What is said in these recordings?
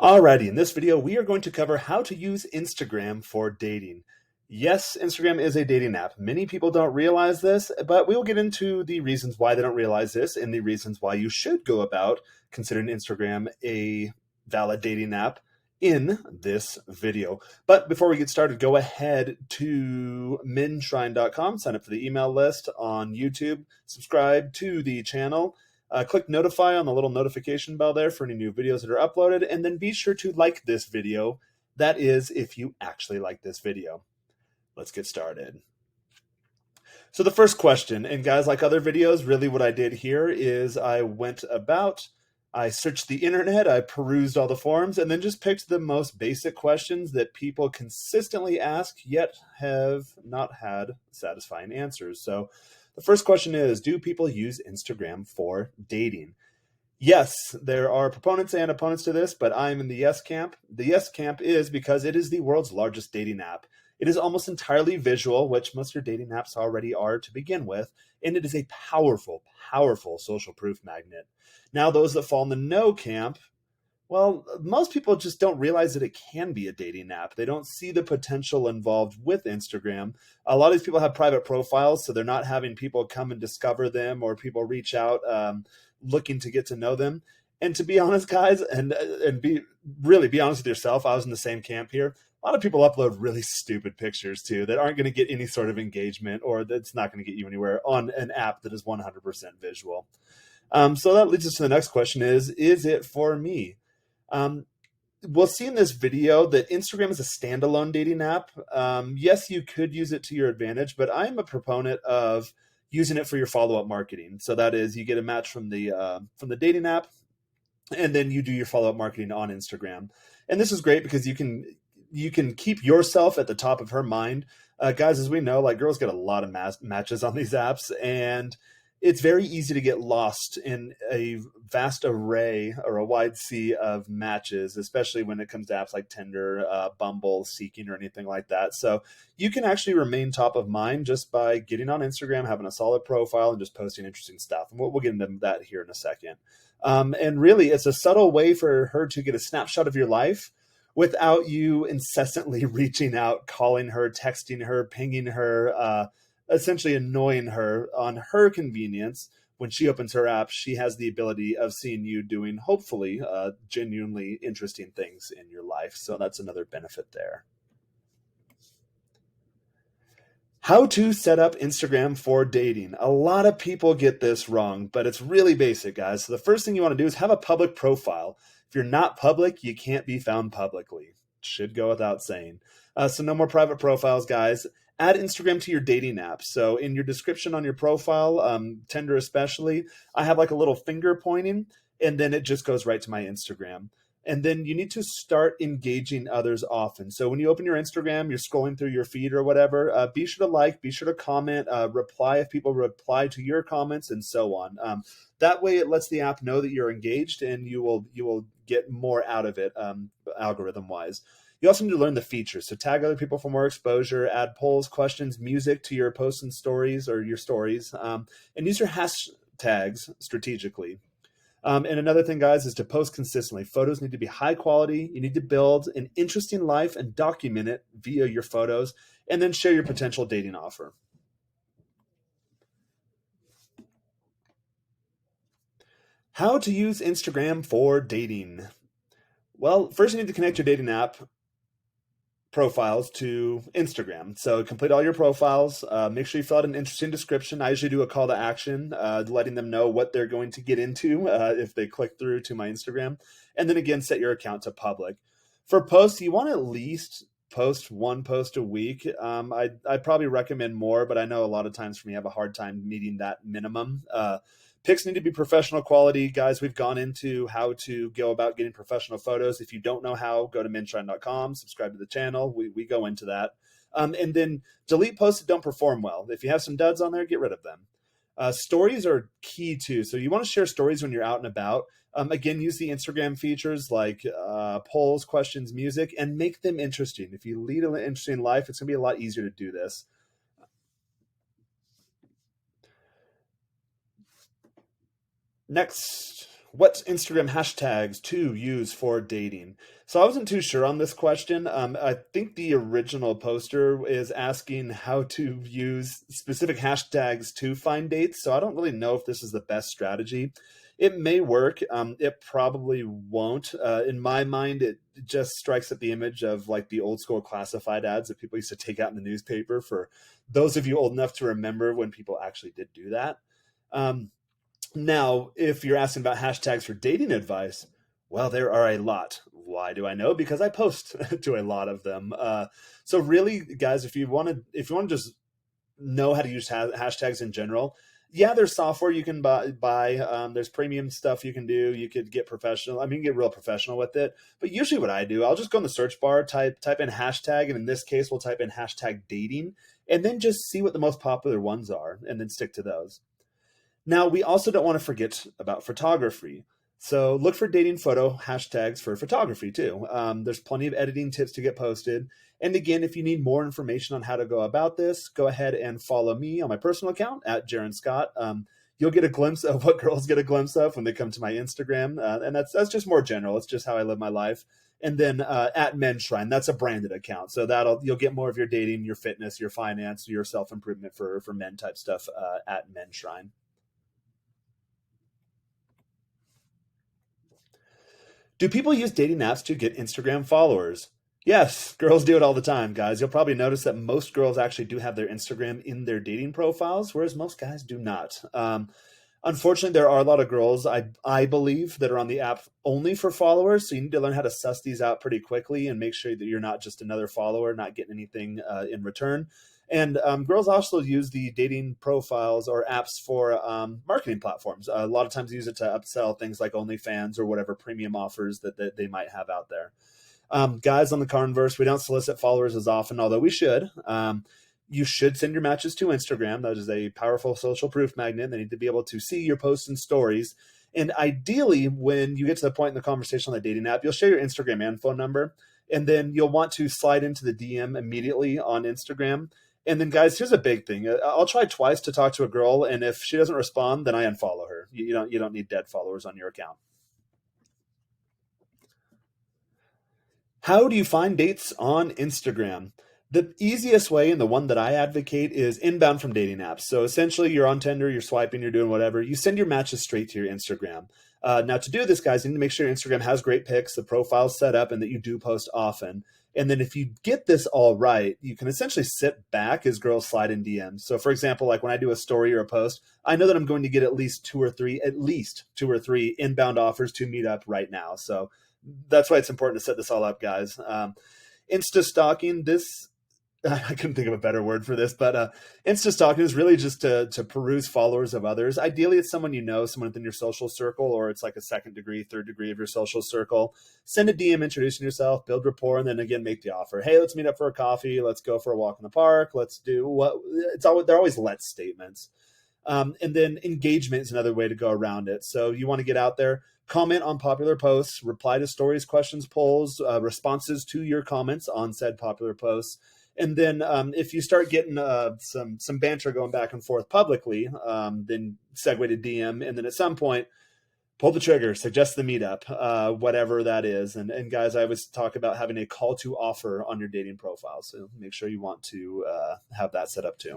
Alrighty, in this video, we are going to cover how to use Instagram for dating. Yes, Instagram is a dating app. Many people don't realize this, but we'll get into the reasons why they don't realize this and the reasons why you should go about considering Instagram a valid dating app in this video. But before we get started, go ahead to menshrine.com, sign up for the email list on YouTube, subscribe to the channel. Click notify on the little notification bell there for any new videos that are uploaded, and then be sure to like this video. That is, if you actually like this video. Let's get started. So the first question, and guys, like other videos, really what I did here is I searched the internet, I perused all the forums, and then just picked the most basic questions that people consistently ask, yet have not had satisfying answers. So the first question is, do people use Instagram for dating? Yes, there are proponents and opponents to this, but I'm in the yes camp. The yes camp is because it is the world's largest dating app. It is almost entirely visual, which most of your dating apps already are to begin with, and it is a powerful, powerful social proof magnet. Now, those that fall in the no camp, well, most people just don't realize that it can be a dating app. They don't see the potential involved with Instagram. A lot of these people have private profiles, so they're not having people come and discover them or people reach out looking to get to know them. And to be honest, guys, and be honest with yourself, I was in the same camp here. A lot of people upload really stupid pictures too that aren't going to get any sort of engagement, or that's not going to get you anywhere on an app that is 100% visual. So that leads us to the next question is it for me? We'll see in this video that Instagram is a standalone dating app. Yes, you could use it to your advantage, but I'm a proponent of using it for your follow-up marketing. So that is, you get a match from the dating app, and then you do your follow-up marketing on Instagram. And this is great because you can keep yourself at the top of her mind. Guys, as we know, like girls get a lot of matches on these apps, and it's very easy to get lost in a vast array or a wide sea of matches, especially when it comes to apps like Tinder, Bumble, Seeking, or anything like that. So you can actually remain top of mind just by getting on Instagram, having a solid profile, and just posting interesting stuff. And we'll get into that here in a second. And really, it's a subtle way for her to get a snapshot of your life without you incessantly reaching out, calling her, texting her, pinging her, essentially annoying her on her convenience. When she opens her app, she has the ability of seeing you doing, hopefully, genuinely interesting things in your life. So that's another benefit there. How to set up Instagram for dating. A lot of people get this wrong, but it's really basic, guys. So the first thing you want to do is have a public profile. If you're not public, you can't be found publicly. Should go without saying. So no more private profiles, guys. Add Instagram to your dating app. So in your description on your profile, Tinder especially, I have like a little finger pointing, and then it just goes right to my Instagram. And then you need to start engaging others often. So when you open your Instagram, you're scrolling through your feed or whatever, be sure to like, be sure to comment, reply if people reply to your comments, and so on. That way it lets the app know that you're engaged, and you will get more out of it algorithm-wise. You also need to learn the features. So tag other people for more exposure, add polls, questions, music to your posts and stories or your stories, and use your hashtags strategically. And another thing, guys, is to post consistently. Photos need to be high quality. You need to build an interesting life and document it via your photos, and then share your potential dating offer. How to use Instagram for dating. Well, first you need to connect your dating app profiles to Instagram. So complete all your profiles. Make sure you fill out an interesting description. I usually do a call to action, letting them know what they're going to get into if they click through to my Instagram. And then again, set your account to public. For posts, you want to at least post one post a week. I'd probably recommend more, but I know a lot of times for me, I have a hard time meeting that minimum. Pics need to be professional quality. Guys, we've gone into how to go about getting professional photos. If you don't know how, go to menshrine.com, subscribe to the channel. We go into that. And then delete posts that don't perform well. If you have some duds on there, get rid of them. Stories are key too. So you want to share stories when you're out and about. Again, use the Instagram features like polls, questions, music, and make them interesting. If you lead an interesting life, it's going to be a lot easier to do this. Next, What Instagram hashtags to use for dating? So I wasn't too sure on this question. I think the original poster is asking how to use specific hashtags to find dates. So I don't really know if this is the best strategy. It may work. It probably won't. In my mind, it just strikes at the image of like the old school classified ads that people used to take out in the newspaper. For those of you old enough to remember when people actually did do that. Um, Now, if you're asking about hashtags for dating advice, well, there are a lot. Why do I know? Because I post to a lot of them. So really, guys, if you want to just know how to use hashtags in general, yeah, there's software you can buy. There's premium stuff you can do. You could get professional. I mean, get real professional with it. But usually, what I do, I'll just go in the search bar, type in hashtag, and in this case, we'll type in hashtag dating, and then just see what the most popular ones are, and then stick to those. Now, we also don't want to forget about photography. So look for dating photo hashtags for photography too. There's plenty of editing tips to get posted. And again, if you need more information on how to go about this, go ahead and follow me on my personal account at Jaron Scott. You'll get a glimpse of what girls get a glimpse of when they come to my Instagram, and that's just more general. It's just how I live my life. And then at Men's Shrine, that's a branded account, so you'll get more of your dating, your fitness, your finance, your self improvement for men type stuff at Men's Shrine. Do people use dating apps to get Instagram followers? Yes, girls do it all the time, guys. You'll probably notice that most girls actually do have their Instagram in their dating profiles, whereas most guys do not. Unfortunately, there are a lot of girls, I believe, that are on the app only for followers. So you need to learn how to suss these out pretty quickly and make sure that you're not just another follower, not getting anything in return. And girls also use the dating profiles or apps for marketing platforms. A lot of times they use it to upsell things like OnlyFans or whatever premium offers that they might have out there. Guys, on the converse, we don't solicit followers as often, although we should. You should send your matches to Instagram. That is a powerful social proof magnet. They need to be able to see your posts and stories. And ideally, when you get to the point in the conversation on the dating app, you'll share your Instagram and phone number. And then you'll want to slide into the DM immediately on Instagram. And then, guys, here's a big thing. I'll try twice to talk to a girl, and if she doesn't respond, then I unfollow her. You don't need dead followers on your account. How do you find dates on Instagram? The easiest way, and the one that I advocate, is inbound from dating apps. So essentially, you're on Tinder, you're swiping, you're doing whatever. You send your matches straight to your Instagram. Now, to do this, guys, you need to make sure your Instagram has great pics, the profile's set up, and that you do post often. And then if you get this all right, you can essentially sit back as girls slide in DMs. So, for example, like when I do a story or a post, I know that I'm going to get at least two or three inbound offers to meet up right now. So that's why it's important to set this all up, guys. Insta stalking, this I couldn't think of a better word for this, but Insta stalking is really just to peruse followers of others. Ideally, it's someone you know, someone within your social circle, or it's like a second degree, third degree of your social circle. Send a DM introducing yourself, build rapport, and then again make the offer. Hey, let's meet up for a coffee. Let's go for a walk in the park. Let's do what it's always. They're always let's statements. And then engagement is another way to go around it. So you want to get out there, comment on popular posts, reply to stories, questions, polls, responses to your comments on said popular posts. And then if you start getting some banter going back and forth publicly, then segue to DM. And then at some point, pull the trigger, suggest the meetup, whatever that is. And guys, I always talk about having a call to offer on your dating profile. So make sure you want to have that set up too.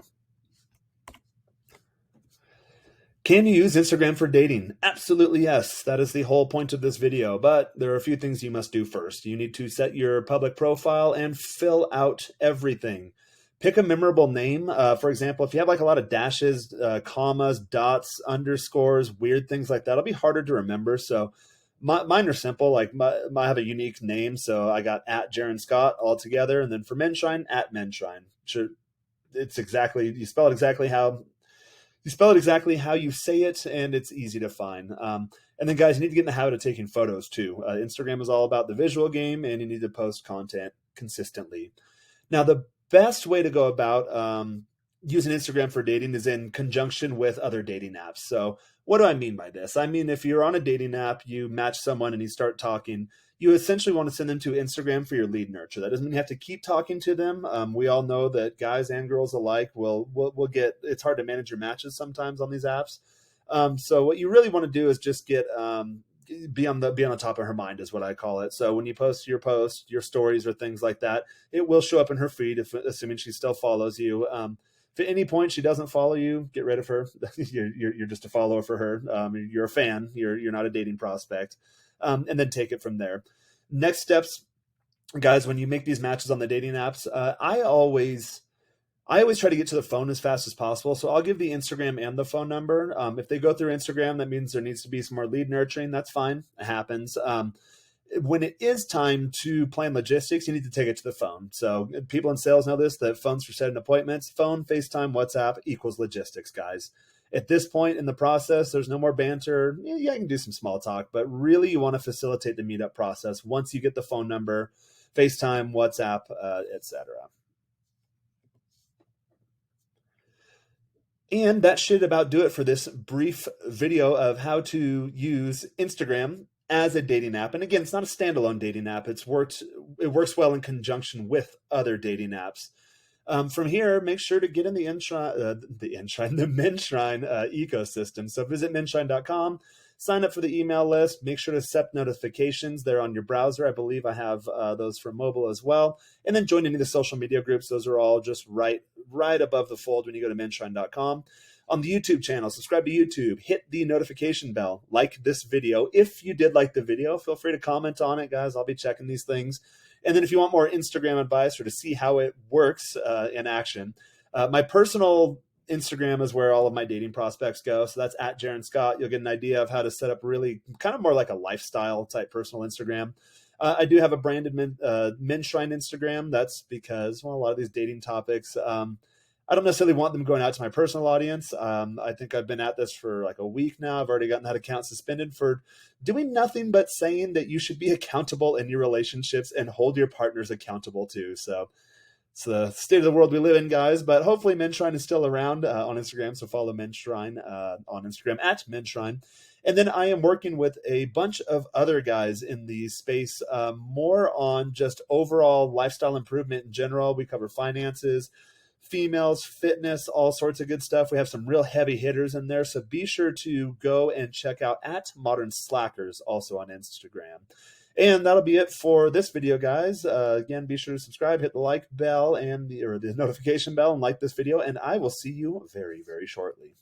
Can you use Instagram for dating? Absolutely yes. That is the whole point of this video, but there are a few things you must do first. You need to set your public profile and fill out everything. Pick a memorable name. For example, if you have like a lot of dashes, commas, dots, underscores, weird things like that, it'll be harder to remember. So mine are simple. Like I have a unique name. So I got at Jaron Scott all together. And then for Menshine, at Menshine. Sure, you spell it exactly how you say it, and it's easy to find. And then, guys, you need to get in the habit of taking photos, too. Instagram is all about the visual game, and you need to post content consistently. Now, the best way to go about using Instagram for dating is in conjunction with other dating apps. So what do I mean by this? I mean, if you're on a dating app, you match someone and you start talking, you essentially want to send them to Instagram for your lead nurture. That doesn't mean you have to keep talking to them. We all know that guys and girls alike will get, it's hard to manage your matches sometimes on these apps. So what you really want to do is just get be on the top of her mind is what I call it. So when you post your stories or things like that, it will show up in her feed, assuming she still follows you. If at any point she doesn't follow you, get rid of her. You're just a follower for her. You're a fan. You're not a dating prospect. And then take it from there. Next steps, guys, when you make these matches on the dating apps, I always try to get to the phone as fast as possible. So I'll give the Instagram and the phone number. If they go through Instagram, that means there needs to be some more lead nurturing. That's fine. It happens. When it is time to plan logistics, you need to take it to the phone. So people in sales know this, that phones for setting appointments, phone, FaceTime, WhatsApp equals logistics, guys. At this point in the process, there's no more banter. Yeah, you can do some small talk, but really you want to facilitate the meetup process once you get the phone number, FaceTime, WhatsApp, etc. And that should about do it for this brief video of how to use Instagram as a dating app. And again, it's not a standalone dating app. It works well in conjunction with other dating apps. From here, make sure to get in the Menshrine ecosystem. So visit menshrine.com, sign up for the email list, make sure to set notifications there on your browser. I believe I have those for mobile as well. And then join any of the social media groups. Those are all just right above the fold when you go to menshrine.com. On the YouTube channel, subscribe to YouTube, hit the notification bell, like this video. If you did like the video, feel free to comment on it, guys. I'll be checking these things. And then if you want more Instagram advice or to see how it works in action, my personal Instagram is where all of my dating prospects go. So that's at Jaron Scott. You'll get an idea of how to set up really kind of more like a lifestyle type personal Instagram. I do have a branded Menshrine Instagram. That's because, well, a lot of these dating topics, I don't necessarily want them going out to my personal audience. I think I've been at this for like a week now. I've already gotten that account suspended for doing nothing but saying that you should be accountable in your relationships and hold your partners accountable too. So it's the state of the world we live in, guys. But hopefully Menshrine is still around on Instagram. So follow Menshrine on Instagram at Menshrine. And then I am working with a bunch of other guys in the space, more on just overall lifestyle improvement in general. We cover finances, females, fitness, all sorts of good stuff. We have some real heavy hitters in there. So be sure to go and check out at Modern Slackers also on Instagram. And that'll be it for this video, guys. Again, be sure to subscribe, hit the like bell or the notification bell and like this video. And I will see you very, very shortly.